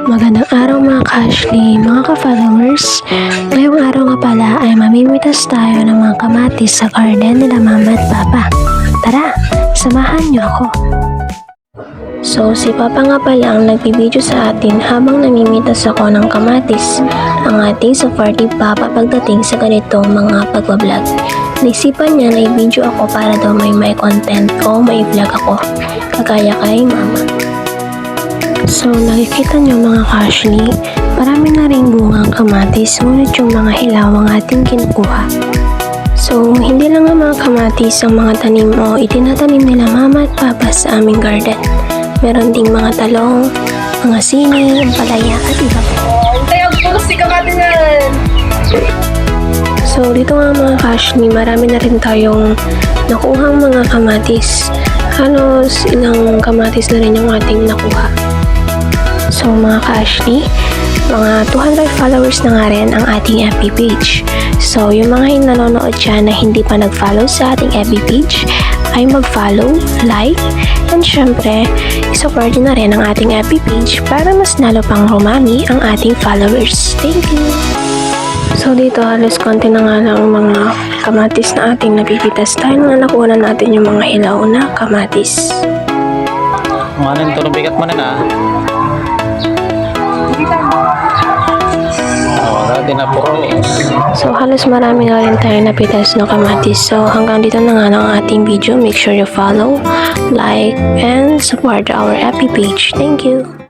Magandang araw mga ka-Ashley, mga ka-followers. Ngayong araw nga pala ay mamimitas tayo ng mga kamatis sa garden nila mama at papa. Tara, samahan niyo ako. So, si Papa nga pala ang nagbibideo sa atin habang namimitas ako ng kamatis, ang ating supportive papa pagdating sa ganitong mga pagbablog. Naisipan niya na i-video ako para daw may content o may vlog ako, kagaya kay mama. So, nakikita nyo mga ka-Ashley, marami na rin bungang kamatis, ngunit yung mga hilaw ang ating kinukuha. So, hindi lang ang mga kamatis ang mga tanim o itinatanim nila mama at papa sa aming garden. Meron ding mga talong, mga sini, ampalaya at iba pa. Kaya po si kamatis yan! So, dito nga mga ka-Ashley, marami na rin tayong nakuhang mga kamatis. Halos ilang kamatis na rin yung ating nakuha. So mga ka-Ashley, mga 200 followers na nga rin ang ating FB page. So yung mga nanonood dyan na hindi pa nag-follow sa ating FB page, ay mag-follow, like, and syempre, isupport na rin ang ating FB page para mas lalo pang rumami ang ating followers. Thank you! So dito halos konti na nga lang mga kamatis na ating napipitas tayo na nakuha na natin yung mga hilaw na kamatis. Manin to bigat mo na. So halos marami na rin tayo napitas na kamatis. So hanggang dito na nga lang ang ating video. Make sure you follow, like, and support our FB page. Thank you!